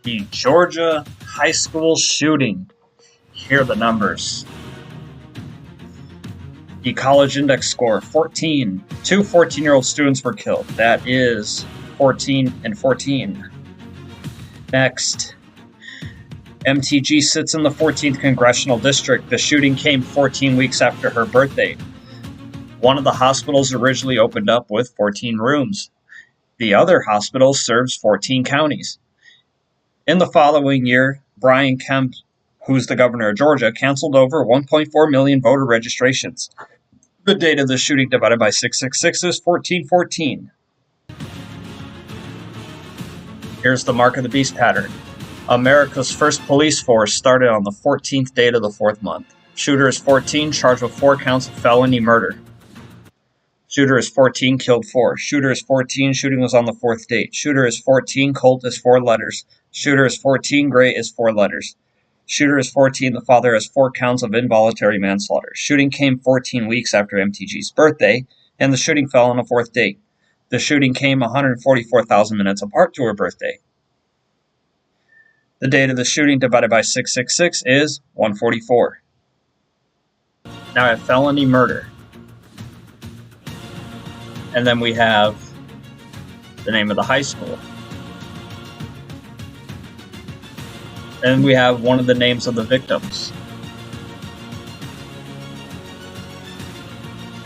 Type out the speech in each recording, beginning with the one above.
The Georgia high school shooting. Here are the numbers. The college index score, 14. Two 14-year-old students were killed. That is 14 and 14. Next, MTG sits in the 14th Congressional District. The shooting came 14 weeks after her birthday. One of the hospitals originally opened up with 14 rooms. The other hospital serves 14 counties. In the following year, Brian Kemp, who's the governor of Georgia, canceled over 1.4 million voter registrations. The date of the shooting divided by 666 is 1414. Here's the mark of the beast pattern. America's first police force started on the 14th date of the 4th month. Shooter is 14, charged with 4 counts of felony murder. Shooter is 14, killed 4. Shooter is 14, shooting was on the 4th date. Shooter is 14, Colt is 4 letters. Shooter is 14, Gray is 4 letters. Shooter is 14, the father has 4 counts of involuntary manslaughter. Shooting came 14 weeks after MTG's birthday, and the shooting fell on the 4th date. The shooting came 144,000 minutes apart to her birthday. The date of the shooting divided by 666 is 144. Now I have felony murder. And then we have the name of the high school. And we have one of the names of the victims.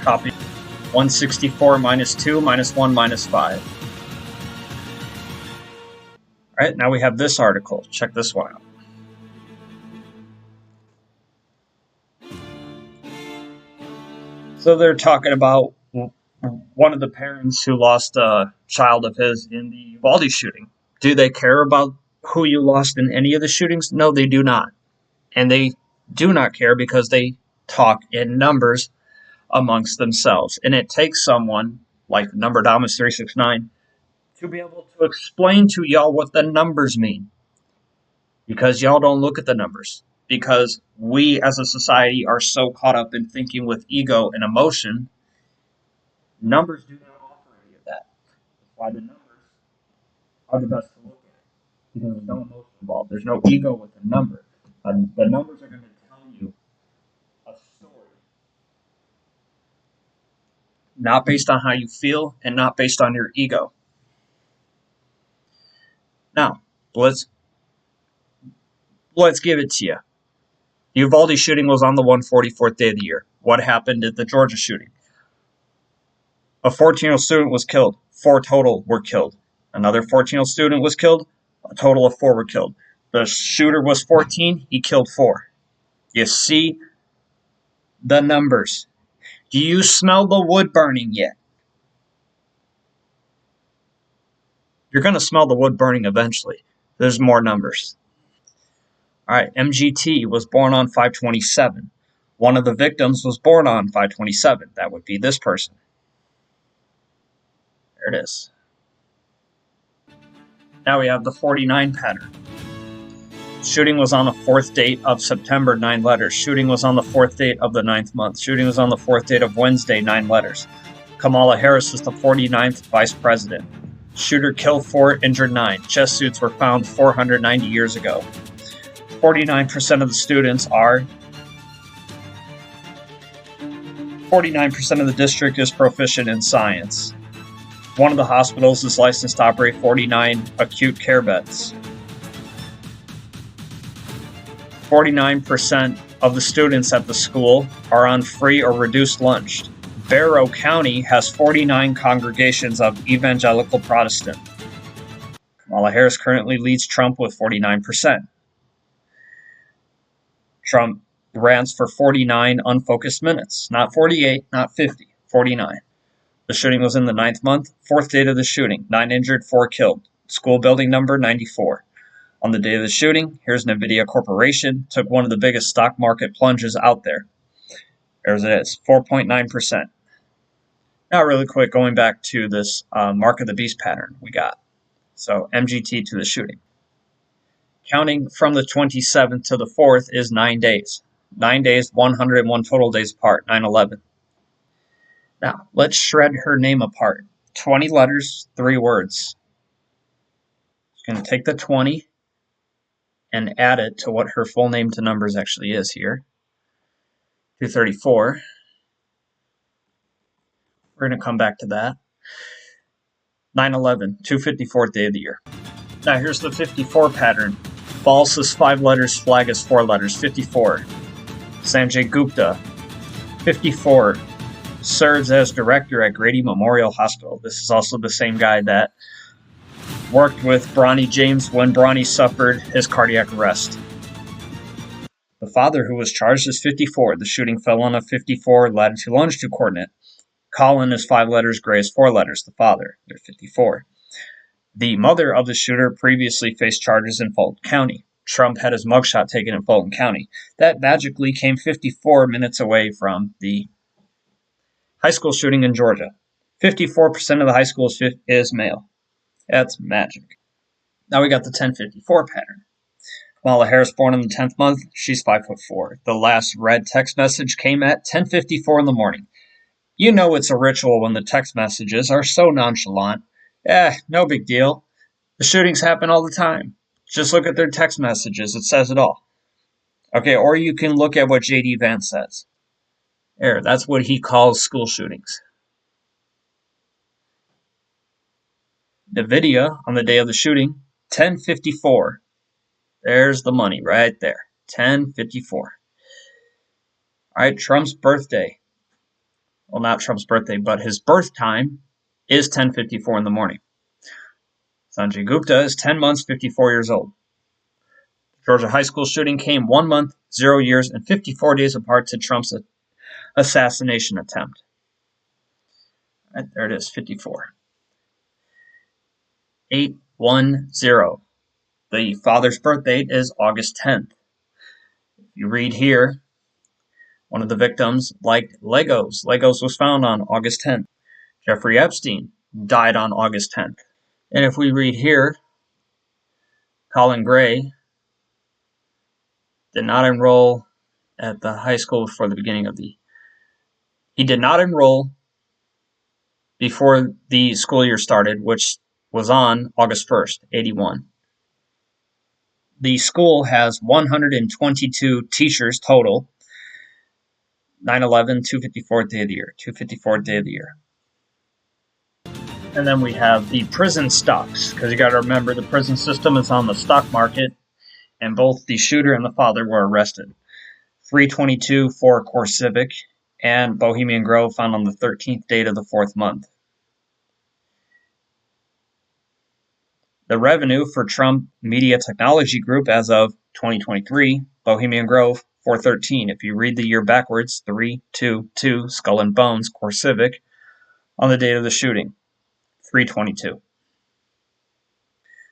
Copy 164 minus 2 minus 1 minus 5. Alright, now we have this article. Check this one out. So they're talking about one of the parents who lost a child of his in the Uvalde shooting. Do they care about who you lost in any of the shootings? No, they do not. And they do not care because they talk in numbers amongst themselves. And it takes someone like Number Domus 369 to be able to explain to y'all what the numbers mean. Because y'all don't look at the numbers. Because we as a society are so caught up in thinking with ego and emotion. Numbers do not offer any of that. That's why the numbers are the best to look at. Because there's no emotion involved. There's no ego with the number. The numbers are going to tell you a story. Not based on how you feel and not based on your ego. Now, let's give it to you. The Uvalde shooting was on the 144th day of the year. What happened at the Georgia shooting? A 14-year-old student was killed. 4 total were killed. Another 14-year-old student was killed. A total of 4 were killed. The shooter was 14. He killed 4. You see the numbers. Do you smell the wood burning yet? You're going to smell the wood burning eventually. There's more numbers. All right, MGT was born on 5/27. One of the victims was born on 5/27. That would be this person. There it is. Now we have the 49 pattern. Shooting was on the 4th date of September, 9 letters. Shooting was on the 4th date of the 9th month. Shooting was on the 4th date of Wednesday, 9 letters. Kamala Harris was the 49th vice president. Shooter killed 4, injured 9. Chest suits were found 490 years ago. 49% of the students are... 49% of the district is proficient in science. One of the hospitals is licensed to operate 49 acute care beds. 49% of the students at the school are on free or reduced lunch. Barrow County has 49 congregations of evangelical Protestant. Kamala Harris currently leads Trump with 49%. Trump rants for 49 unfocused minutes. Not 48, not 50, 49. The shooting was in the 9th month, 4th date of the shooting. 9 injured, 4 killed. School building number 94. On the day of the shooting, here's NVIDIA Corporation. Took one of the biggest stock market plunges out there. There's it is, 4.9%. Now really quick, going back to this Mark of the Beast pattern we got. So MGT to the shooting. Counting from the 27th to the 4th is 9 days. 9 days, 101 total days apart, 9/11. Now, let's shred her name apart. 20 letters, 3 words. Just going to take the 20, and add it to what her full name to numbers actually is here. 234. We're going to come back to that. 9/11, 254th day of the year. Now here's the 54 pattern. False is 5 letters, flag is 4 letters. 54. Sanjay Gupta. 54. Serves as director at Grady Memorial Hospital. This is also the same guy that worked with Bronny James when Bronny suffered his cardiac arrest. The father who was charged is 54. The shooting fell on a 54 latitude-longitude coordinate. Colin is 5 letters, Gray is 4 letters. The father, they're 54. The mother of the shooter previously faced charges in Fulton County. Trump had his mugshot taken in Fulton County. That magically came 54 minutes away from the high school shooting in Georgia. 54% of the high school is male. That's magic. Now we got the 1054 pattern. Kamala Harris born in the 10th month. She's 5'4". The last read text message came at 10:54 in the morning. You know it's a ritual when the text messages are so nonchalant. No big deal. The shootings happen all the time. Just look at their text messages. It says it all. Okay, or you can look at what J.D. Vance says. That's what he calls school shootings. NVIDIA on the day of the shooting, 10:54. There's the money right there. 10:54. All right, Trump's birthday. Well, not Trump's birthday, but his birth time is 10:54 in the morning. Sanjay Gupta is 10 months, 54 years old. Georgia high school shooting came 1 month, 0 years, and 54 days apart to Trump's assassination attempt. All right, there it is, 54. 810. The father's birth date is August 10th. You read here, one of the victims liked Legos. Legos was found on August 10th. Jeffrey Epstein died on August 10th. And if we read here, Colin Gray did not enroll at the high school before the beginning of the... He did not enroll before the school year started, which was on August 1st, 81. The school has 122 teachers total. 9/11, 254th day of the year. 254th day of the year. And then we have the prison stocks, because you got to remember the prison system is on the stock market, and both the shooter and the father were arrested. 322 for Core Civic and Bohemian Grove found on the 13th date of the 4th month. The revenue for Trump Media Technology Group as of 2023, Bohemian Grove, 413. If you read the year backwards, 322, Skull and Bones, Core Civic, on the date of the shooting, 322.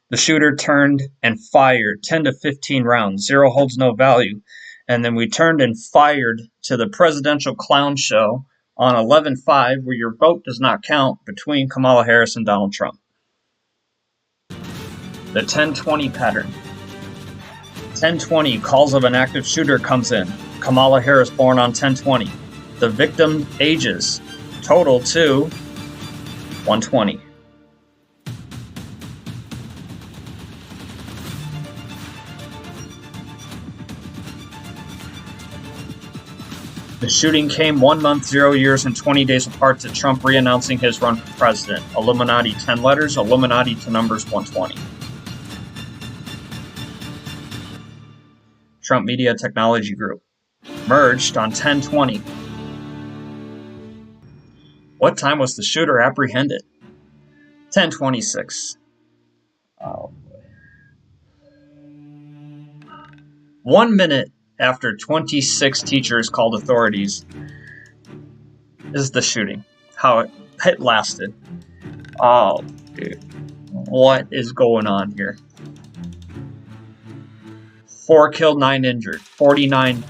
The shooter turned and fired 10 to 15 rounds, 0 holds no value, and then we turned and fired to the presidential clown show on 11/5, where your vote does not count, between Kamala Harris and Donald Trump. The 1020 pattern. 1020, calls of an active shooter comes in. Kamala Harris born on 1020. The victim ages total to 120. The shooting came 1 month, 0 years, and 20 days apart to Trump re-announcing his run for president. Illuminati 10 letters, Illuminati to numbers 120. Trump Media Technology Group merged on 10/20. What time was the shooter apprehended? 10:26. Oh boy. 1 minute after 26 teachers called authorities is the shooting. How it lasted. Oh, dude. What is going on here? 4 killed, 9 injured. 49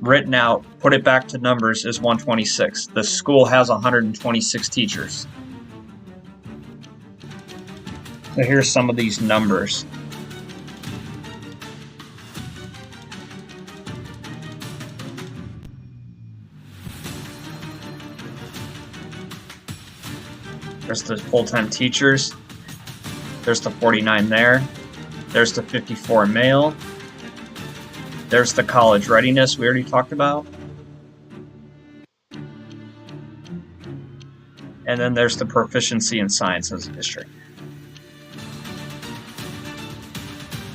written out. Put it back to numbers is 126. The school has 126 teachers. So here's some of these numbers. There's the full-time teachers. There's the 49 there. There's the 54 male. There's the college readiness we already talked about. And then there's the proficiency in sciences and history.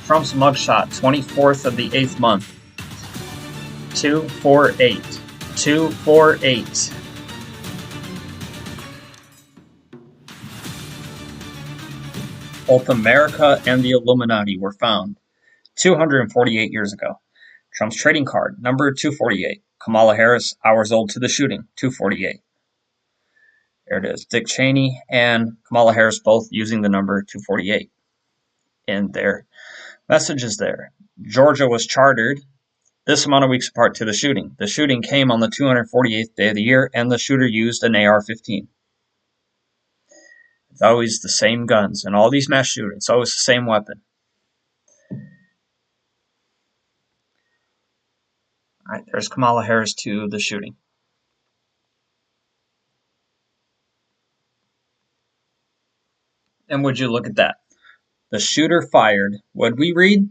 Trump's mugshot, 24th of the 8th month. 248. 248. Both America and the Illuminati were found 248 years ago. Trump's trading card, number 248. Kamala Harris, hours old to the shooting, 248. There it is. Dick Cheney and Kamala Harris both using the number 248 in their messages there. Georgia was chartered this amount of weeks apart to the shooting. The shooting came on the 248th day of the year, and the shooter used an AR-15. It's always the same guns. In all these mass shootings, it's always the same weapon. All right, there's Kamala Harris to the shooting. And would you look at that? The shooter fired. What did we read?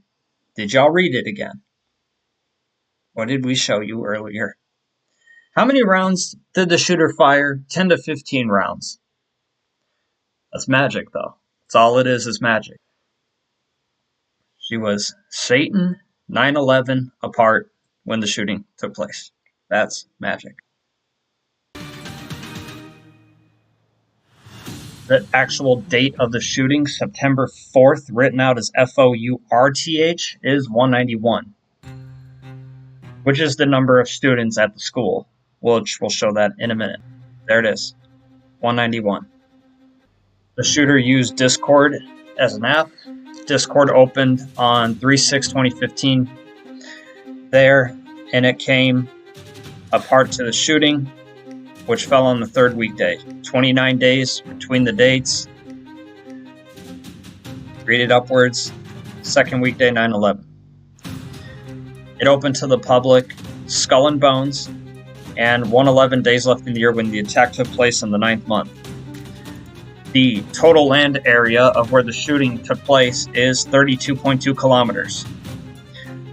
Did y'all read it again? What did we show you earlier? How many rounds did the shooter fire? 10 to 15 rounds. That's magic, though. That's all it is magic. She was Satan, 9/11 apart when the shooting took place. That's magic. The actual date of the shooting, September 4th, written out as FOURTH, is 191, which is the number of students at the school, which we'll show that in a minute. There it is, 191. The shooter used Discord as an app. Discord opened on 3/6/2015 there, and it came apart to the shooting, which fell on the third weekday. 29 days between the dates. Read it upwards. Second weekday, 9/11. It opened to the public, Skull and Bones, and 111 days left in the year when the attack took place in the 9th month. The total land area of where the shooting took place is 32.2 kilometers.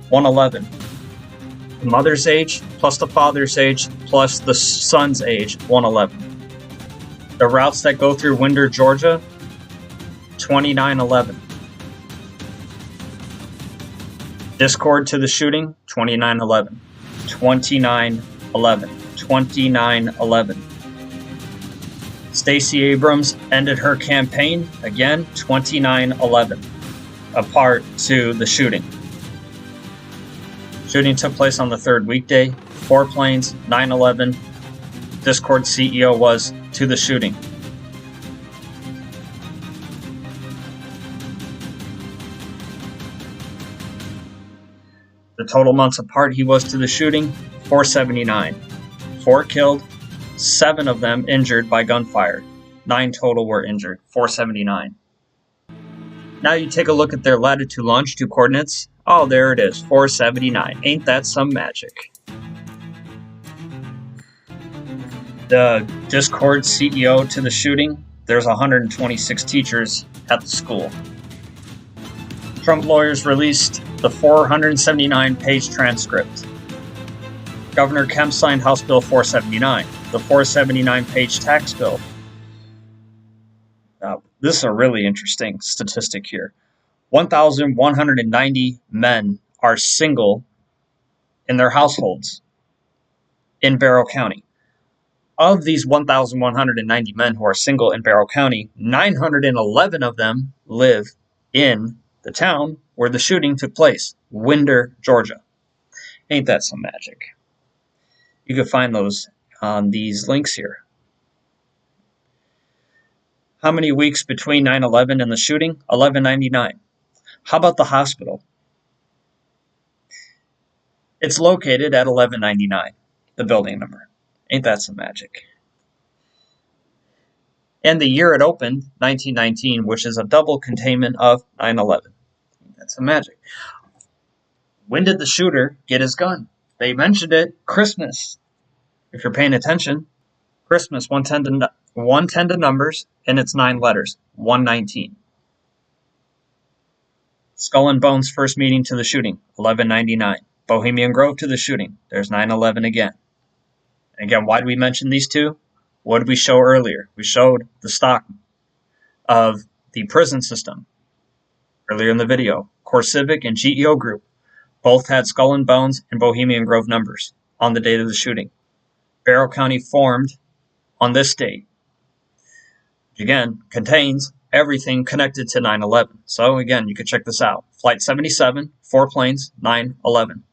111. The mother's age plus the father's age plus the son's age, 111. The routes that go through Winder, Georgia, 2911. Discord to the shooting, 2911. 2911. 2911. Stacey Abrams ended her campaign, again, 2911. Apart to the shooting. Shooting took place on the third weekday. 4 planes, 9/11. Discord CEO was to the shooting. The total months apart he was to the shooting, 479. 4 killed, 7 of them injured by gunfire. 9 total were injured, 479. Now you take a look at their latitude longitude coordinates. Oh, there it is, 479. Ain't that some magic? The Discord CEO to the shooting, there's 126 teachers at the school. Trump lawyers released the 479-page transcript. Governor Kemp signed House Bill 479, the 479-page tax bill. This is a really interesting statistic here. 1,190 men are single in their households in Barrow County. Of these 1,190 men who are single in Barrow County, 911 of them live in the town where the shooting took place, Winder, Georgia. Ain't that some magic? You can find those on these links here. How many weeks between 9/11 and the shooting? 1199. How about the hospital? It's located at 1199, the building number. Ain't that some magic? And the year it opened, 1919, which is a double containment of 9/11. That's some magic. When did the shooter get his gun? They mentioned it, Christmas. If you're paying attention, Christmas, 110 to numbers, and it's 9 letters, 119. Skull and Bones first meeting to the shooting, 1199. Bohemian Grove to the shooting, there's 9/11 again. Again, why did we mention these two? What did we show earlier? We showed the stock of the prison system earlier in the video. CoreCivic and GEO Group both had Skull and Bones and Bohemian Grove numbers on the date of the shooting. Barrow County formed on this date, which again contains everything connected to 9/11. So again, you could check this out. Flight 77, 4 planes, 9/11.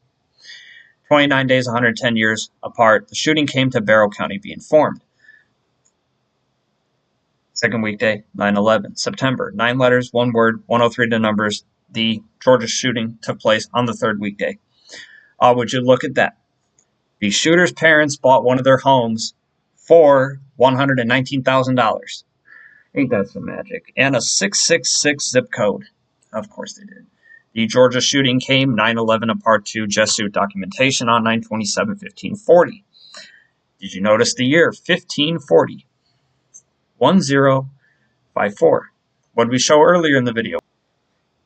29 days, 110 years apart, the shooting came to Barrow County being formed. Second weekday, 9/11. September, 9 letters, 1 word, 103 to numbers. The Georgia shooting took place on the third weekday. Would you look at that? The shooter's parents bought one of their homes for $119,000. Ain't that some magic? And a 666 zip code. Of course they did. The Georgia shooting came 9/11 apart to Jesuit documentation on 9/27/1540. Did you notice the year? 1540. 1054. What did we show earlier in the video?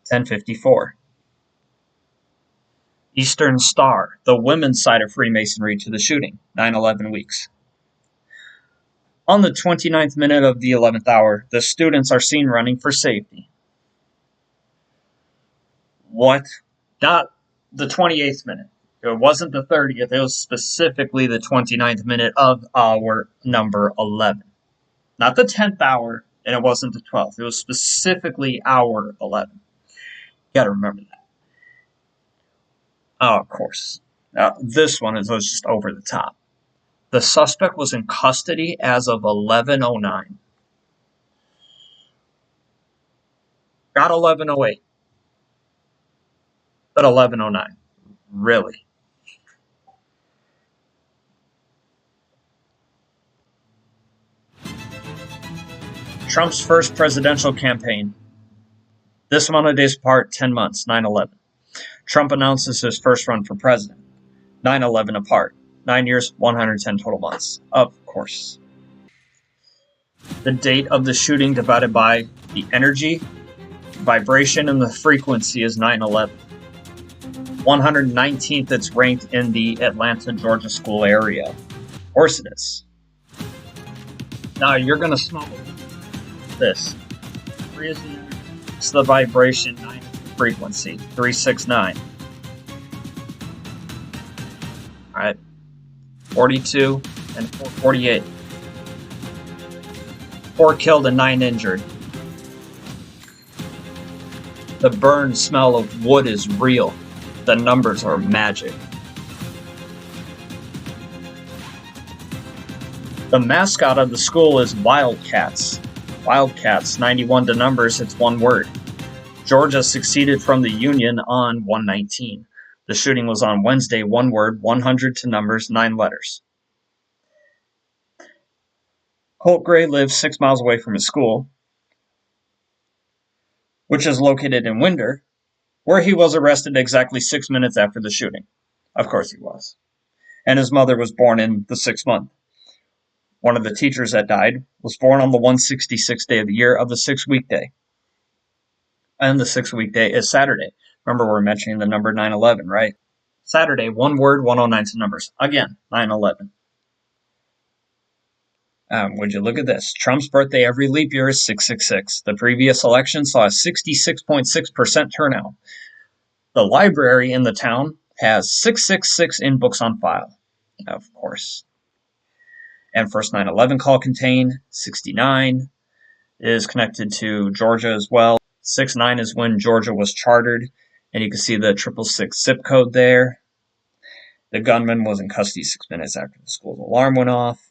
1054. Eastern Star, the women's side of Freemasonry to the shooting, 9/11 weeks. On the 29th minute of the 11th hour, the students are seen running for safety. What? Not the 28th minute. It wasn't the 30th. It was specifically the 29th minute of hour number 11. Not the 10th hour, and it wasn't the 12th. It was specifically hour 11. You gotta remember that. Oh, of course. This one was just over the top. The suspect was in custody as of 11:09. Not 11:08. But 11:09. Really? Trump's first presidential campaign. This amount of days apart, 10 months, 9/11. Trump announces his first run for president. 9/11 apart. 9 years, 110 total months. Of course. The date of the shooting divided by the energy, vibration, and the frequency is 9/11. 119th, it's ranked in the Atlanta, Georgia school area. Of course it is. Now you're going to smell this. 3 is the energy. It's the vibration, 9 is the frequency. 369. Alright. 42 and 448. 4 killed and 9 injured. The burn smell of wood is real. The numbers are magic. The mascot of the school is Wildcats. Wildcats, 91 to numbers, it's 1 word. Georgia succeeded from the Union on 119. The shooting was on Wednesday, 1 word, 100 to numbers, 9 letters. Colt Gray lives 6 miles away from his school, which is located in Winder, where he was arrested exactly 6 minutes after the shooting. Of course he was. And his mother was born in the 6th month. One of the teachers that died was born on the 166th day of the year of the 6th weekday. And the 6th weekday is Saturday. Remember, we're mentioning the number 9/11, right? Saturday, 1 word, 109 to numbers. Again, 9/11. Would you look at this? Trump's birthday every leap year is 666. The previous election saw a 66.6% turnout. The library in the town has 666 in books on file, of course. And first 9/11 call contained 69 is connected to Georgia as well. 69 is when Georgia was chartered, and you can see the 666 zip code there. The gunman was in custody 6 minutes after the school's alarm went off.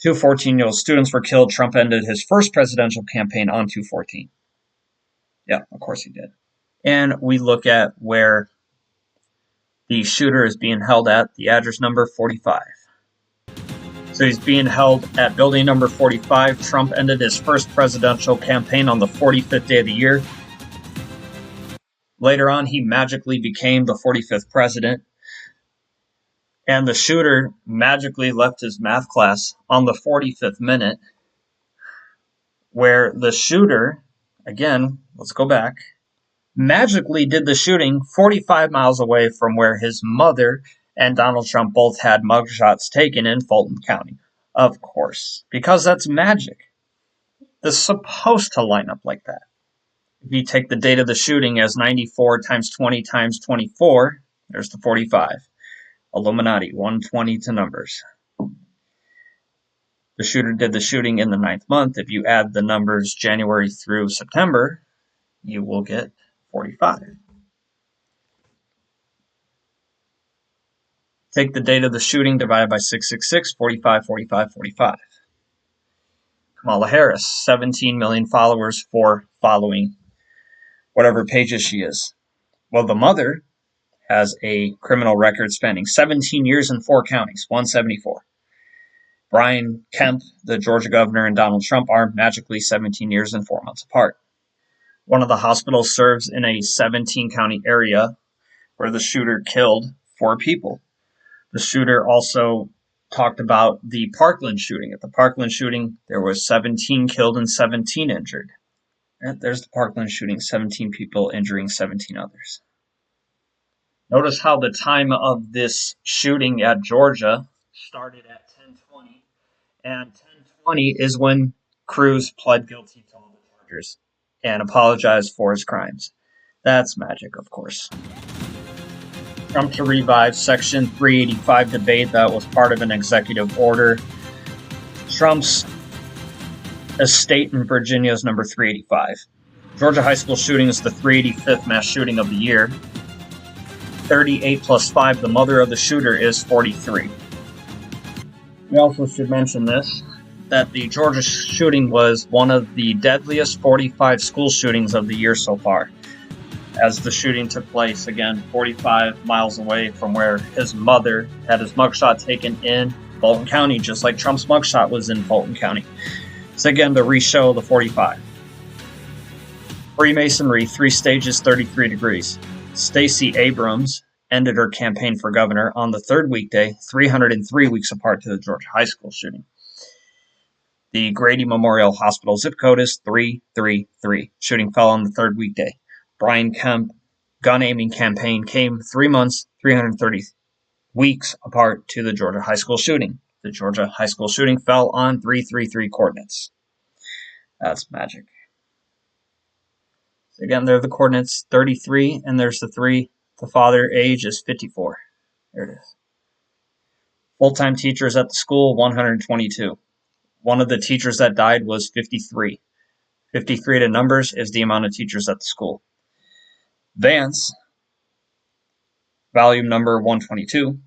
2 14-year-old students were killed. Trump ended his first presidential campaign on 2/14. Yeah, of course he did. And we look at where the shooter is being held at, the address number 45. So he's being held at building number 45. Trump ended his first presidential campaign on the 45th day of the year. Later on, he magically became the 45th president. And the shooter magically left his math class on the 45th minute, where the shooter, again, let's go back, magically did the shooting 45 miles away from where his mother and Donald Trump both had mugshots taken in Fulton County. Of course, because that's magic. This is supposed to line up like that. If you take the date of the shooting as 94 times 20 times 24, there's the 45. Illuminati, 120 to numbers. The shooter did the shooting in the 9th month. If you add the numbers January through September, you will get 45. Take the date of the shooting divided by 666, 45, 45, 45. Kamala Harris, 17 million followers for following whatever pages she is. Well, the mother has a criminal record spanning 17 years in 4 counties, 174. Brian Kemp, the Georgia governor, and Donald Trump are magically 17 years and 4 months apart. One of the hospitals serves in a 17-county area where the shooter killed 4 people. The shooter also talked about the Parkland shooting. At the Parkland shooting, there was 17 killed and 17 injured. And there's the Parkland shooting, 17 people injuring 17 others. Notice how the time of this shooting at Georgia started at 10:20, and 10:20 is when Cruz pled guilty to all the charges and apologized for his crimes. That's magic, of course. Trump to revive Section 385 debate that was part of an executive order. Trump's estate in Virginia is number 385. Georgia high school shooting is the 385th mass shooting of the year. 38 plus 5, the mother of the shooter, is 43. We also should mention this, that the Georgia shooting was one of the deadliest 45 school shootings of the year so far. As the shooting took place, again, 45 miles away from where his mother had his mugshot taken in Fulton County, just like Trump's mugshot was in Fulton County. So again, to re-show the 45. Freemasonry, 3 stages, 33 degrees. Stacey Abrams ended her campaign for governor on the 3rd weekday, 303 weeks apart to the Georgia high school shooting. The Grady Memorial Hospital zip code is 333. Shooting fell on the 3rd weekday. Brian Kemp gun aiming campaign came 3 months, 330 weeks apart to the Georgia high school shooting. The Georgia high school shooting fell on 333 coordinates. That's magic. So again, there are the coordinates 33, and there's the 3. The father age is 54. There it is. Full-time teachers at the school, 122. One of the teachers that died was 53. 53 to numbers is the amount of teachers at the school. Vance, volume number 122.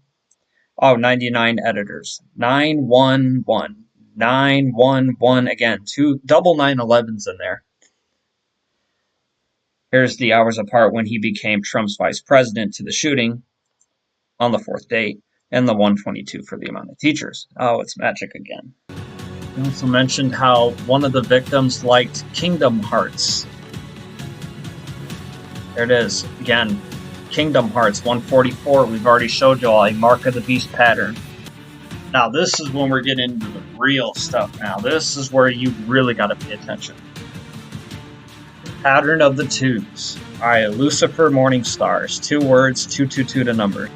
99 editors. 911. 911 again. 2 double 911s in there. Here's the hours apart when he became Trump's vice president to the shooting on the 4th date, and the 122 for the amount of teachers. Oh, it's magic again. He also mentioned how one of the victims liked Kingdom Hearts. There it is. Again, Kingdom Hearts 144. We've already showed you all a Mark of the Beast pattern. Now, this is when we're getting into the real stuff now. This is where you really got to pay attention. Pattern of the 2s. All right, Lucifer Morning Stars. 2 words, 222 to number.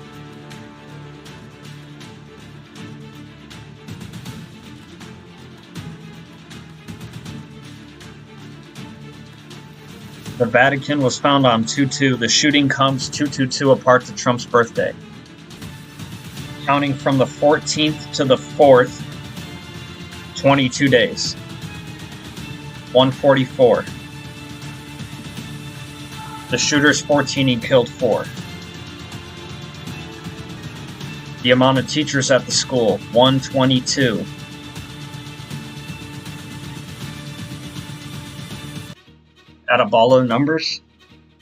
The Vatican was found on 2-2. The shooting comes 222 apart to Trump's birthday. Counting from the 14th to the 4th, 22 days. 144. The shooter's 14, he killed 4. The amount of teachers at the school, 122. Add up all of the numbers,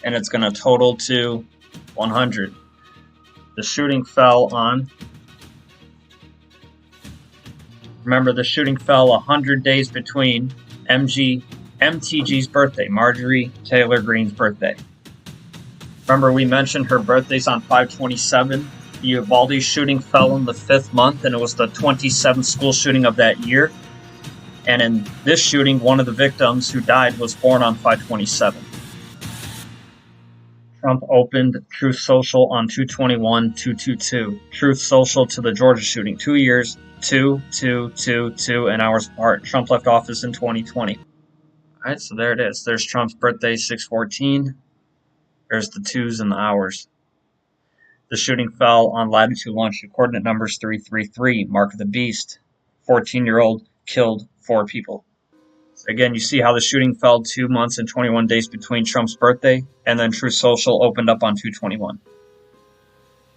and it's going to total to 100. The shooting fell on... Remember, the shooting fell 100 days between MTG's birthday, Marjorie Taylor Greene's birthday. Remember, we mentioned her birthday's on 5/27. The Uvalde shooting fell in the 5th month, and it was the 27th school shooting of that year. And in this shooting, one of the victims who died was born on 5/27. Trump opened Truth Social on 2/21/222. Truth Social to the Georgia shooting. 2 years, 2 and hours apart. Trump left office in 2020. All right, so there it is. There's Trump's birthday, 6/14. There's the 2s and the hours. The shooting fell on latitude longitude coordinate numbers 333, mark of the beast. 14-year-old killed 4 people. So again, you see how the shooting fell 2 months and 21 days between Trump's birthday, and then Truth Social opened up on 2/21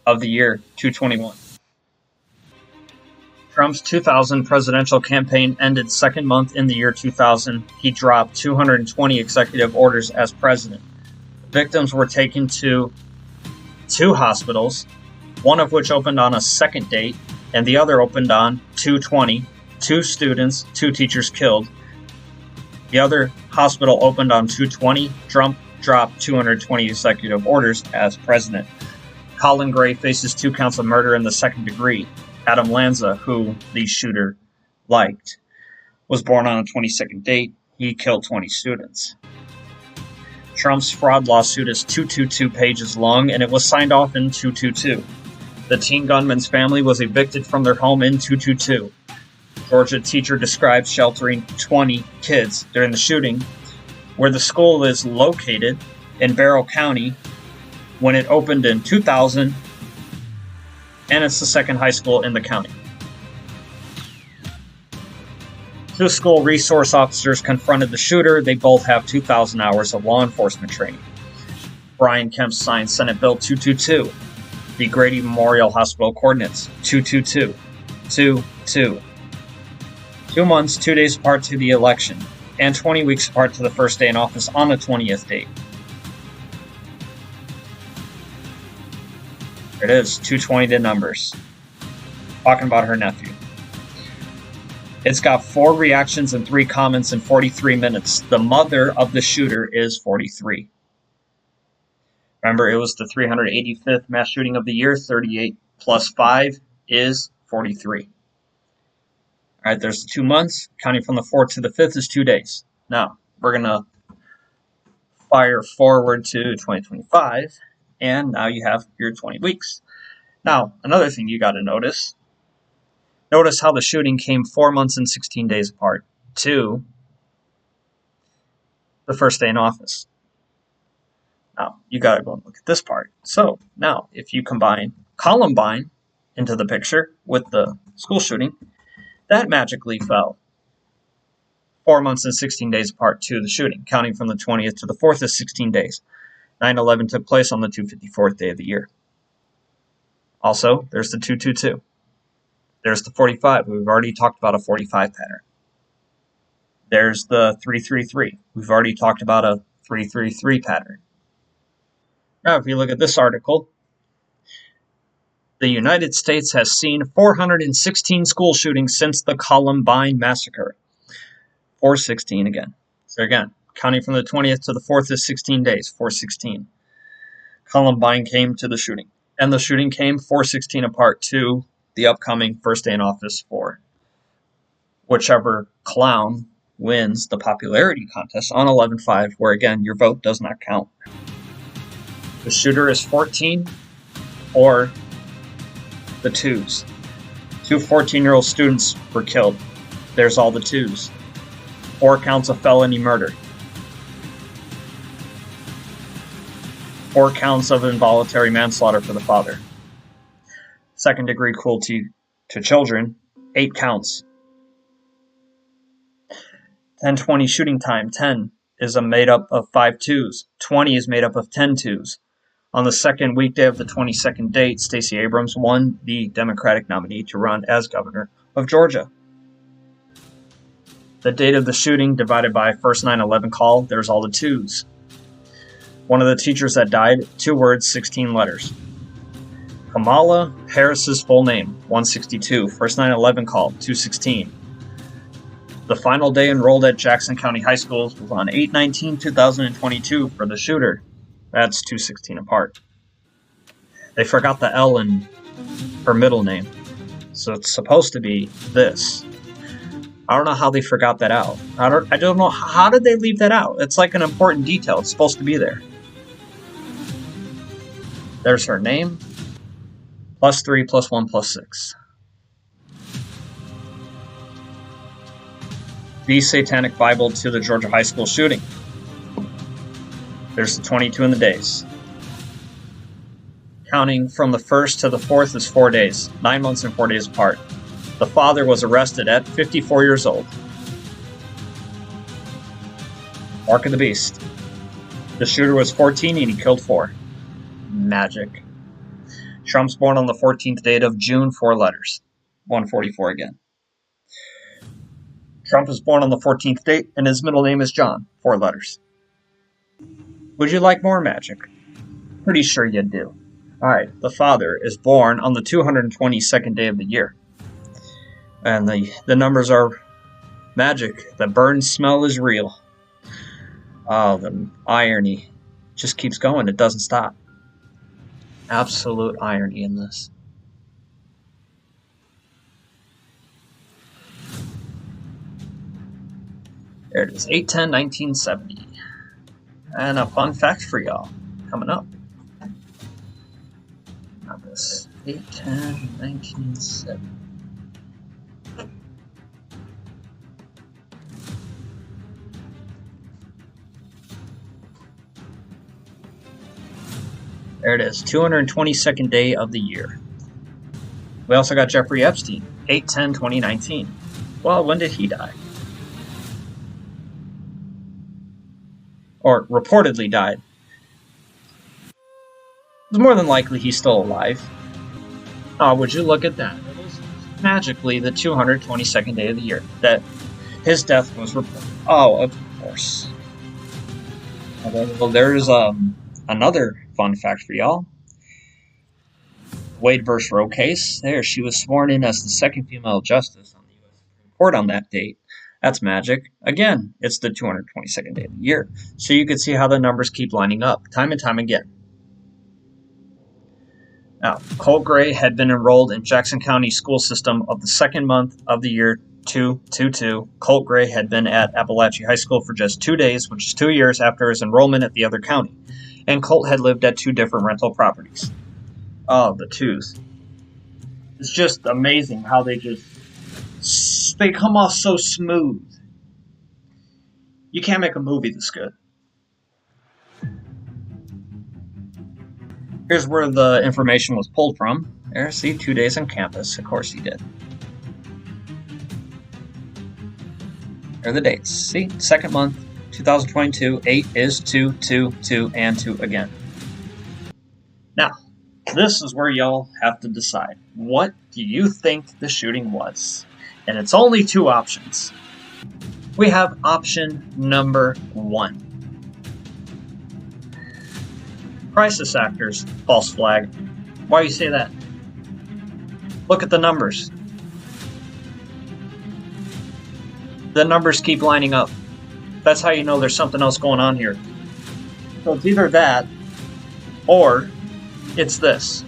of the year 2/21. Trump's 2000 presidential campaign ended second month in the year 2000. He dropped 220 executive orders as president. Victims were taken to 2 hospitals, one of which opened on a second date, and the other opened on 2/20. 2 students, 2 teachers killed. The other hospital opened on 2/20. Trump dropped 220 executive orders as president. Colin Gray faces 2 counts of murder in the second degree. Adam Lanza, who the shooter liked, was born on a 22nd date. He killed 20 students. Trump's fraud lawsuit is 222 pages long, and it was signed off in 222. The teen gunman's family was evicted from their home in 222. Georgia teacher describes sheltering 20 kids during the shooting, where the school is located in Barrow County when it opened in 2000, and it's the second high school in the county. 2 school resource officers confronted the shooter. They both have 2,000 hours of law enforcement training. Brian Kemp signed Senate Bill 222. The Grady Memorial Hospital coordinates 222. 2 months, 2 days apart to the election, and 20 weeks apart to the first day in office on the 20th date. There it is, 220 to numbers. Talking about her nephew. It's got 4 reactions and 3 comments in 43 minutes. The mother of the shooter is 43. Remember, it was the 385th mass shooting of the year. 38 plus 5 is 43. All right, there's 2 months. Counting from the 4th to the 5th is 2 days. Now, we're going to fire forward to 2025, and now you have your 20 weeks. Now, another thing you got to notice how the shooting came 4 months and 16 days apart to the first day in office. Now, you got to go and look at this part. So, now, if you combine Columbine into the picture with the school shooting, that magically fell 4 months and 16 days apart to the shooting. Counting from the 20th to the 4th is 16 days. 9/11 took place on the 254th day of the year. Also, there's the 222. There's the 45. We've already talked about a 45 pattern. There's the 333. We've already talked about a 333 pattern. Now, if you look at this article, the United States has seen 416 school shootings since the Columbine massacre. 416 again. So again, counting from the 20th to the 4th is 16 days. 416. Columbine came to the shooting. And the shooting came 416 apart to the upcoming first day in office for whichever clown wins the popularity contest on 11/5, where again, your vote does not count. The shooter is 14 or the 2s. 2 14-year-old students were killed. There's all the 2s. 4 counts of felony murder. 4 counts of involuntary manslaughter for the father. Second-degree cruelty to children, 8 counts. 10-20 shooting time, 10 is made up of 5 2s. 20 is made up of 10 2s. On the second weekday of the 22nd date, Stacey Abrams won the Democratic nominee to run as governor of Georgia. The date of the shooting divided by first 9/11 call, there's all the 2s. One of the teachers that died, 2 words, 16 letters. Kamala Harris's full name, 162. First 9/11 call, 216. The final day enrolled at Jackson County High School was on 8/19/2022 for the shooter. That's 216 apart. They forgot the L in her middle name, so it's supposed to be this. I don't know how they forgot that out. I don't know, how did they leave that out? It's like an important detail. It's supposed to be there. There's her name. +3, +1, +6. The Satanic Bible to the Georgia High School shooting. There's the 22 in the days. Counting from the 1st to the 4th is 4 days. 9 months and 4 days apart. The father was arrested at 54 years old. Mark of the Beast. The shooter was 14 and he killed 4. Magic. Trump's born on the 14th date of June, 4 letters. 144 again. Trump was born on the 14th date and his middle name is John, 4 letters. Would you like more magic? Pretty sure you do. Alright, the father is born on the 222nd day of the year. And the numbers are magic. The burn smell is real. Oh, the irony just keeps going. It doesn't stop. Absolute irony in this. There it is, 8/10/1970. And a fun fact for y'all coming up. Not this. 8/10/1970. There it is, 222nd day of the year. We also got Jeffrey Epstein, 8/10/2019. Well, when did he die? Or reportedly died. It's more than likely he's still alive. Oh, would you look at that? It was magically the 222nd day of the year that his death was reported. Oh, of course. Well, there's another fun fact for y'all. Wade vs. Roe case. There, she was sworn in as the second female justice on the U.S. Supreme Court on that date. That's magic. Again, it's the 222nd day of the year. So you can see how the numbers keep lining up, time and time again. Now, Colt Gray had been enrolled in Jackson County school system of the second month of the year 222. Colt Gray had been at Apalachee High School for just 2 days, which is 2 years after his enrollment at the other county. And Colt had lived at 2 different rental properties. Oh, the twos. It's just amazing how they come off so smooth. You can't make a movie this good. Here's where the information was pulled from. There, see, 2 days on campus. Of course he did. There are the dates. See, second month, 2022, 8 is 2, 2, 2, and 2 again. Now, this is where y'all have to decide. What do you think the shooting was? And it's only 2 options. We have option number 1. Crisis actors, false flag. Why do you say that? Look at the numbers. The numbers keep lining up. That's how you know there's something else going on here. So it's either that, or it's this.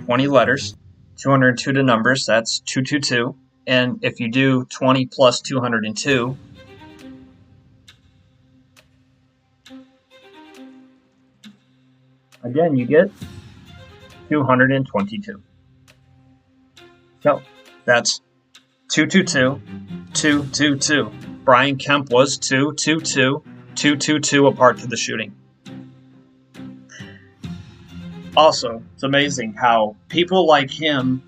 "20 letters, 202 to numbers, that's 222. And if you do 20 plus 202, again, you get 222. So that's 222, 222. Brian Kemp was 222, 222 apart to the shooting. Also, it's amazing how people like him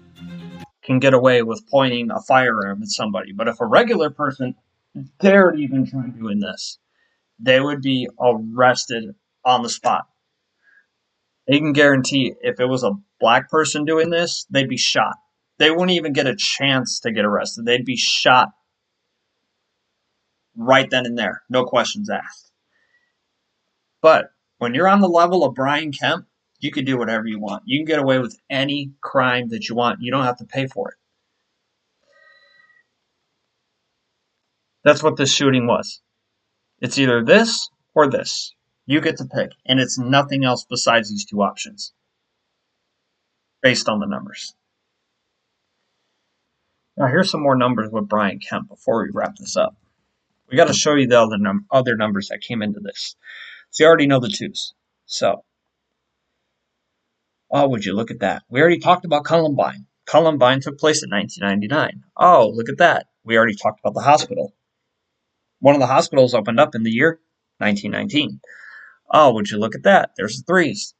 can get away with pointing a firearm at somebody. But if a regular person dared even try doing this, they would be arrested on the spot. You can guarantee if it was a black person doing this, they'd be shot. They wouldn't even get a chance to get arrested. They'd be shot right then and there. No questions asked. But when you're on the level of Brian Kemp, you can do whatever you want. You can get away with any crime that you want. You don't have to pay for it. That's what this shooting was. It's either this or this. You get to pick. And it's nothing else besides these 2 options. based on the numbers. Now here's some more numbers with Brian Kemp before we wrap this up. We got to show you the other numbers that came into this. So you already know the twos. So, oh, would you look at that? We already talked about Columbine. Columbine took place in 1999. Oh, look at that. We already talked about the hospital. One of the hospitals opened up in the year 1919. Oh, would you look at that? There's the threes.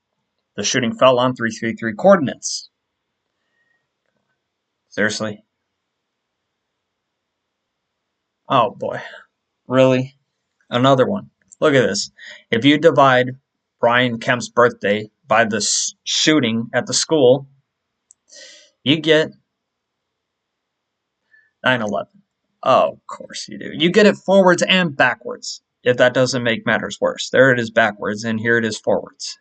The shooting fell on 333 coordinates. Seriously? Oh boy. Really? Another one. Look at this. If you divide Brian Kemp's birthday by the shooting at the school, you get 9/11. Oh, of course you do. You get it forwards and backwards, if that doesn't make matters worse. There it is backwards, and here it is forwards.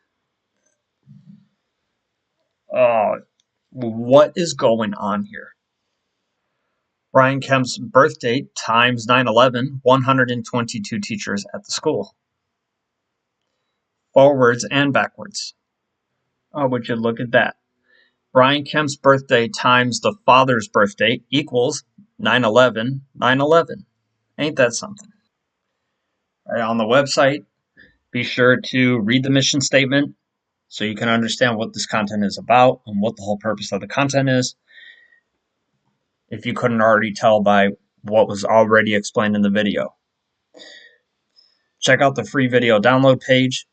Oh, what is going on here? Brian Kemp's birth date times 9/11, 122 teachers at the school. Forwards and backwards. Oh, would you look at that? Brian Kemp's birthday times the father's birthday equals 9/11, 9/11. Ain't that something? All right, on the website, be sure to read the mission statement so you can understand what this content is about and what the whole purpose of the content is. If you couldn't already tell by what was already explained in the video. Check out the free video download page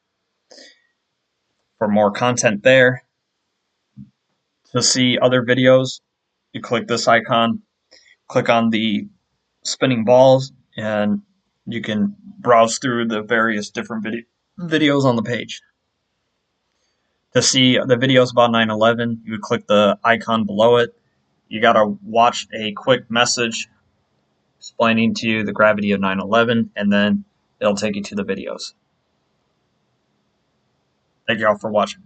for more content there. To see other videos, you click this icon, click on the spinning balls, and you can browse through the various different videos on the page. To see the videos about 9/11, you would click the icon below it. You gotta watch a quick message explaining to you the gravity of 9/11, and then it'll take you to the videos. Thank you all for watching.